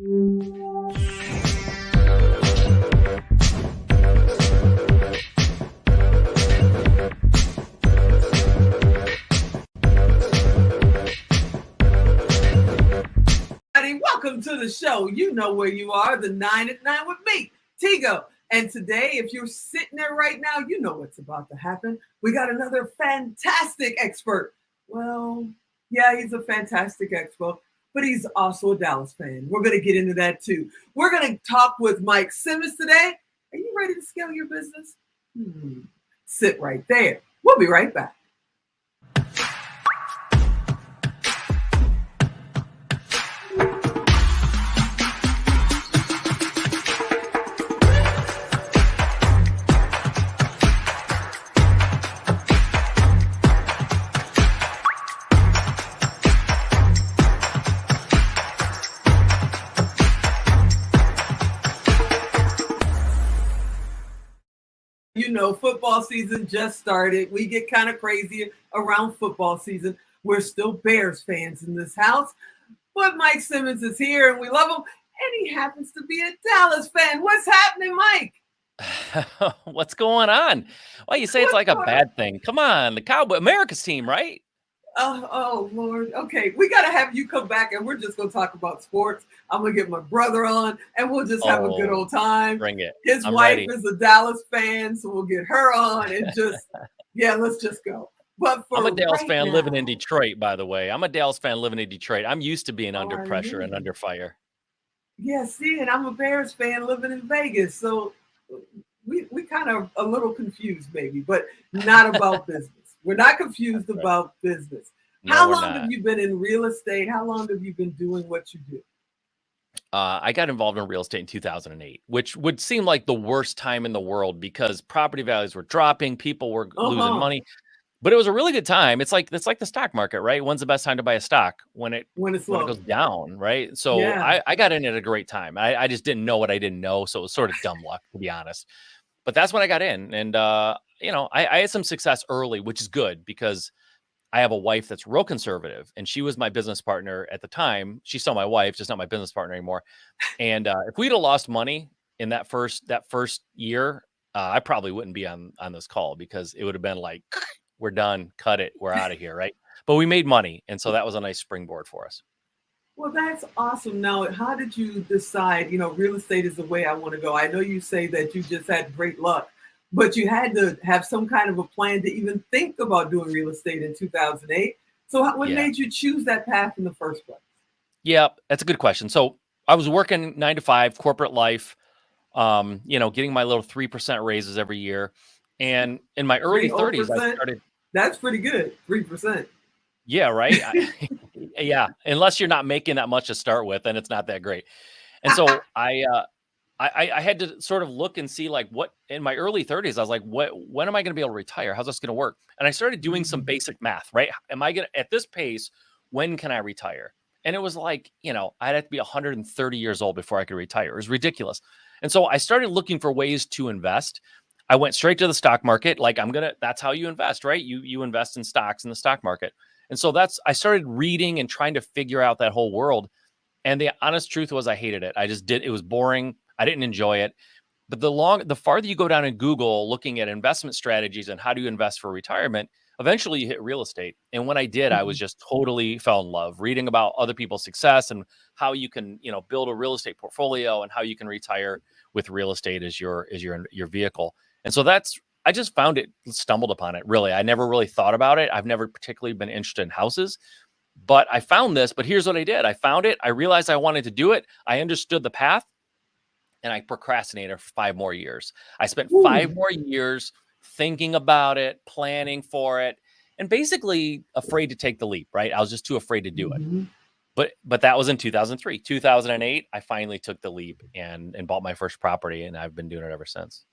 Welcome to the show. You know where you are, the 9 at 9 with me, Tigo. And today, if you're sitting there right now, you know what's about to happen. We got another fantastic expert. Well, yeah, he's a fantastic expert, but he's also a Dallas fan. We're going to get into that too. We're going to talk with Mike Simmons today. Are you ready to scale your business? Sit right there. We'll be right back. You know, football season just started. We get kind of crazy around football season. We're still Bears fans in this house, but Mike Simmons is here and we love him. And he happens to be a Dallas fan. What's happening, Mike? What's going on? Why you say it's like a bad thing? Come on, the Cowboy, America's team, right? Oh, Lord. Okay, we got to have you come back and we're just going to talk about sports. I'm going to get my brother on and we'll just have a good old time. Bring it. His wife is a Dallas fan, so we'll get her on and just, let's just go. But I'm a Dallas fan living in Detroit, by the way. I'm a Dallas fan living in Detroit. I'm used to being under pressure and under fire. Yeah, see, and I'm a Bears fan living in Vegas. So we kind of a little confused maybe, but not about business. We're not confused about business. No, How long have you been in real estate? How long have you been doing what you do? I got involved in real estate in 2008, which would seem like the worst time in the world because property values were dropping, people were losing money, but it was a really good time. It's like the stock market, right? When's the best time to buy a stock? When it goes down, right? So I got in at a great time. I just didn't know what I didn't know, so it was sort of dumb luck, to be honest. But that's when I got in, and I had some success early, which is good because I have a wife that's real conservative, and she was my business partner at the time. She's still my wife, just not my business partner anymore. And if we'd have lost money in that first year, I probably wouldn't be on this call because it would have been like, we're done, cut it, we're out of here, right? But we made money, and so that was a nice springboard for us. Well, that's awesome. Now, how did you decide, real estate is the way I want to go? I know you say that you just had great luck, but you had to have some kind of a plan to even think about doing real estate in 2008. So what made you choose that path in the first place? Yeah, that's a good question. So I was working 9 to 5 corporate life, getting my little 3% raises every year. And in my early 30s, I started. That's pretty good. 3%. Yeah, right. Yeah. Unless you're not making that much to start with, then it's not that great. And so I had to sort of look and see like what in my early 30s, I was like, when am I going to be able to retire? How's this going to work? And I started doing some basic math, right? Am I going to, at this pace, when can I retire? And it was like, I'd have to be 130 years old before I could retire. It was ridiculous. And so I started looking for ways to invest. I went straight to the stock market. Like that's how you invest, right? You invest in stocks in the stock market. And so I started reading and trying to figure out that whole world. And the honest truth was I hated it. It was boring. I didn't enjoy it. But the farther you go down in Google looking at investment strategies and how do you invest for retirement, eventually you hit real estate. And when I did, I was just totally fell in love reading about other people's success and how you can, build a real estate portfolio and how you can retire with real estate as your vehicle. And so I just stumbled upon it. Really. I never really thought about it. I've never particularly been interested in houses, but I found this, but here's what I did. I found it. I realized I wanted to do it. I understood the path and I procrastinated for 5 more years. I spent 5 more years thinking about it, planning for it, and basically afraid to take the leap, right? I was just too afraid to do it. But that was in 2003, 2008. I finally took the leap and bought my first property, and I've been doing it ever since.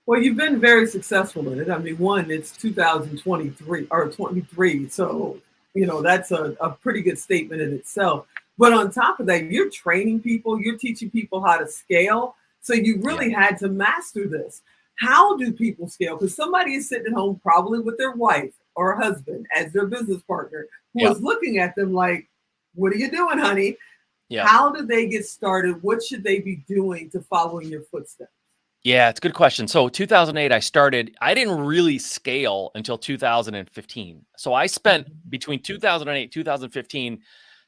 Well, you've been very successful in it. I mean, it's 2023 or 23. So, that's a pretty good statement in itself. But on top of that, you're training people, you're teaching people how to scale. So you really had to master this. How do people scale? Because somebody is sitting at home probably with their wife or husband as their business partner who is looking at them like, what are you doing, honey? Yeah. How do they get started? What should they be doing to follow in your footsteps? Yeah, it's a good question. So 2008, I started, I didn't really scale until 2015. So I spent between 2008, 2015,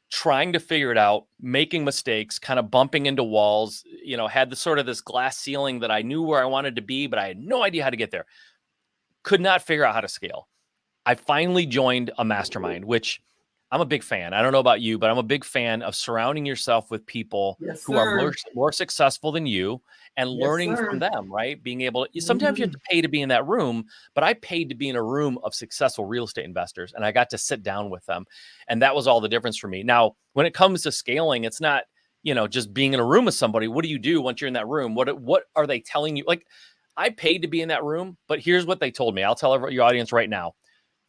trying to figure it out, making mistakes, kind of bumping into walls, had the sort of this glass ceiling that I knew where I wanted to be, but I had no idea how to get there. Could not figure out how to scale. I finally joined a mastermind, which I'm a big fan. I don't know about you, but I'm a big fan of surrounding yourself with people Yes, who are sir. more successful than you and Yes, learning from sir. them, right? Being able to, sometimes you have to pay to be in that room, but I paid to be in a room of successful real estate investors and I got to sit down with them. And that was all the difference for me. Now, when it comes to scaling, it's not, just being in a room with somebody. What do you do once you're in that room? What are they telling you? Like, I paid to be in that room, but here's what they told me. I'll tell your audience right now.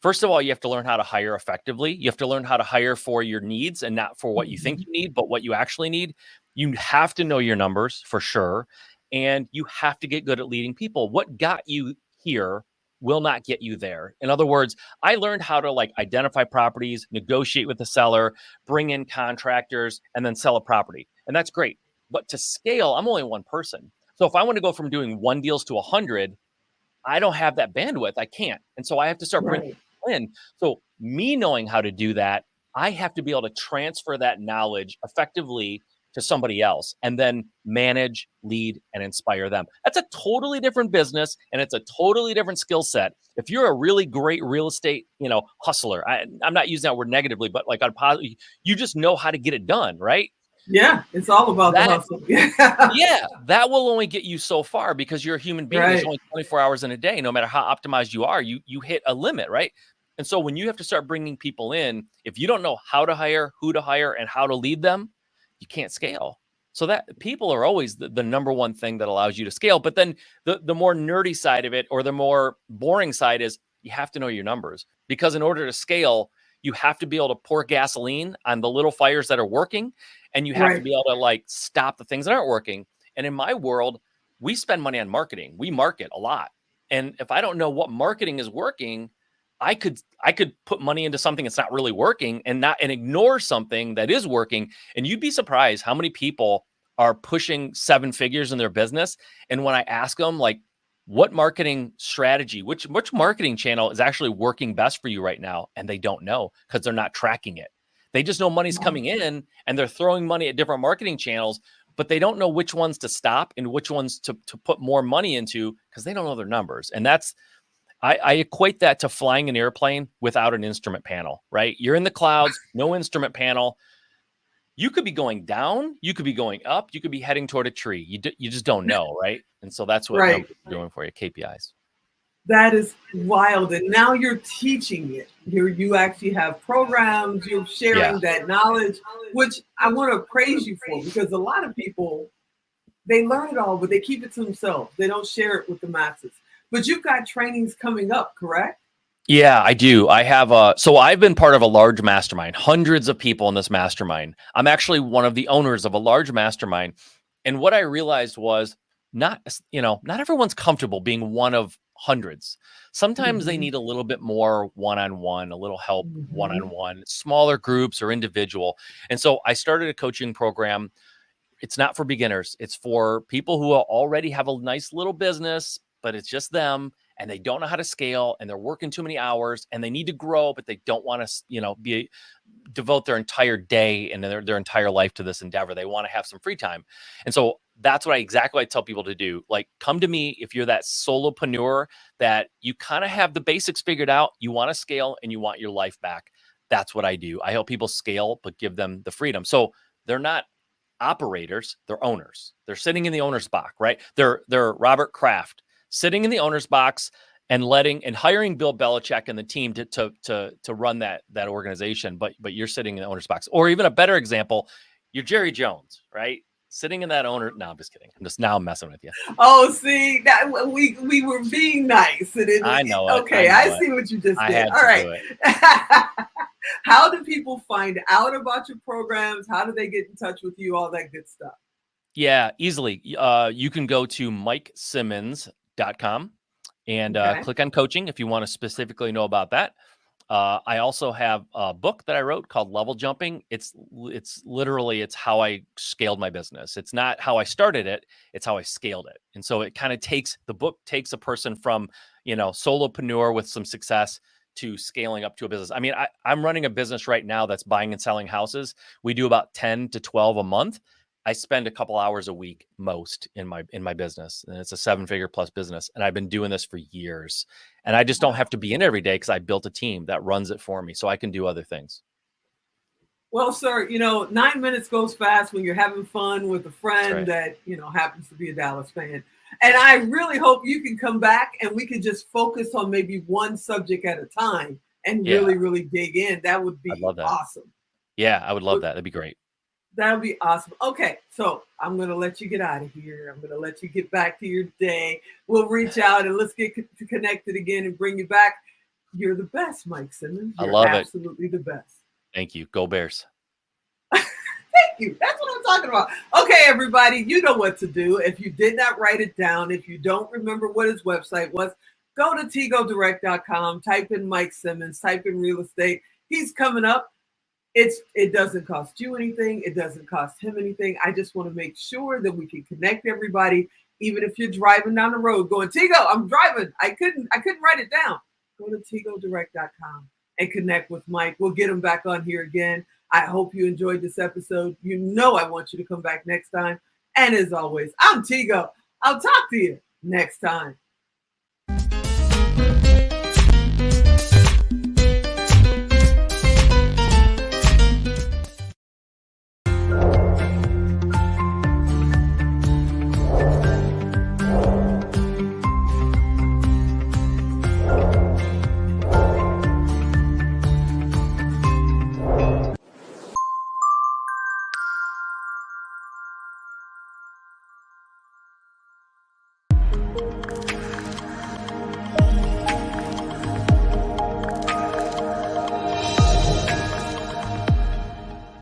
First of all, you have to learn how to hire effectively. You have to learn how to hire for your needs and not for what you think you need, but what you actually need. You have to know your numbers for sure. And you have to get good at leading people. What got you here will not get you there. In other words, I learned how to identify properties, negotiate with the seller, bring in contractors, and then sell a property. And that's great. But to scale, I'm only one person. So if I want to go from doing 1 deals to 100, I don't have that bandwidth. I can't. And so I have to start bringing in. So me knowing how to do that, I have to be able to transfer that knowledge effectively to somebody else and then manage, lead, and inspire them. That's a totally different business and it's a totally different skill set. If you're a really great real estate, hustler, I'm not using that word negatively, but on positive, you just know how to get it done, right? Yeah, it's all about the hustle. Yeah, that will only get you so far because you're a human being. There's only 24 hours in a day. No matter how optimized you are, you hit a limit, right? And so when you have to start bringing people in, if you don't know how to hire, who to hire, and how to lead them, you can't scale. So that people are always the number one thing that allows you to scale. But then the more nerdy side of it or the more boring side is you have to know your numbers because in order to scale, you have to be able to pour gasoline on the little fires that are working. And you have to be able to stop the things that aren't working. And in my world, we spend money on marketing. We market a lot. And if I don't know what marketing is working, I could put money into something that's not really working and ignore something that is working. And you'd be surprised how many people are pushing 7 figures in their business. And when I ask them what marketing strategy, which marketing channel is actually working best for you right now? And they don't know because they're not tracking it. They just know money's coming in and they're throwing money at different marketing channels, but they don't know which ones to stop and which ones to put more money into because they don't know their numbers. And that's, I equate that to flying an airplane without an instrument panel, right? You're in the clouds, no instrument panel. You could be going down, you could be going up, you could be heading toward a tree. You just don't know, right? And so that's what numbers are doing for you, KPIs. That is wild. And now you're teaching it. You actually have programs, you're sharing that knowledge, which I want to praise you for because a lot of people, they learn it all, but they keep it to themselves. They don't share it with the masses. But you've got trainings coming up, correct? Yeah, I do. I have so I've been part of a large mastermind, hundreds of people in this mastermind. I'm actually one of the owners of a large mastermind. And what I realized was not everyone's comfortable being one of hundreds. Sometimes they need a little bit more one-on-one, a little help one-on-one, smaller groups or individual. And so I started a coaching program. It's not for beginners. It's for people who already have a nice little business, but it's just them and they don't know how to scale and they're working too many hours and they need to grow, but they don't want to, devote their entire day and their entire life to this endeavor. They want to have some free time. And so that's what I tell people to do. Come to me if you're that solopreneur that you kind of have the basics figured out, you want to scale and you want your life back. That's what I do. I help people scale, but give them the freedom. So they're not operators, they're owners. They're sitting in the owner's box, right? They're Robert Kraft sitting in the owner's box and hiring Bill Belichick and the team to run that organization. But you're sitting in the owner's box. Or even a better example, you're Jerry Jones, right? Sitting in that owner. No, I'm just kidding. I'm messing with you. Oh, see that we were being nice. I know it. Okay, I see what you just did. All right. How do people find out about your programs? How do they get in touch with you? All that good stuff. Yeah, easily. You can go to MikeSimmons.com and click on coaching if you want to specifically know about that. I also have a book that I wrote called Level Jumping. It's literally, it's how I scaled my business. It's not how I started it, it's how I scaled it. And so it kind of the book takes a person from, solopreneur with some success to scaling up to a business. I mean, I'm running a business right now that's buying and selling houses. We do about 10 to 12 a month. I spend a couple hours a week most in my business, and it's a 7-figure plus business. And I've been doing this for years, and I just don't have to be in every day because I built a team that runs it for me, so I can do other things. Well, sir, 9 minutes goes fast when you're having fun with a friend that, happens to be a Dallas fan. And I really hope you can come back and we can just focus on maybe one subject at a time and really dig in. That would be awesome. Yeah, I would love that. That'd be great. That would be awesome. Okay, so I'm going to let you get out of here. I'm going to let you get back to your day. We'll reach out and let's get connected again and bring you back. You're the best, Mike Simmons. You're I love absolutely the best. Thank you. Go Bears. Thank you. That's what I'm talking about. Okay, everybody, you know what to do. If you did not write it down, if you don't remember what his website was, go to tigodirect.com, type in Mike Simmons, type in real estate. He's coming up. It doesn't cost you anything. It doesn't cost him anything. I just want to make sure that we can connect everybody, even if you're driving down the road going, Tigo, I'm driving. I couldn't write it down. Go to tigodirect.com and connect with Mike. We'll get him back on here again. I hope you enjoyed this episode. I want you to come back next time. And as always, I'm Tigo. I'll talk to you next time.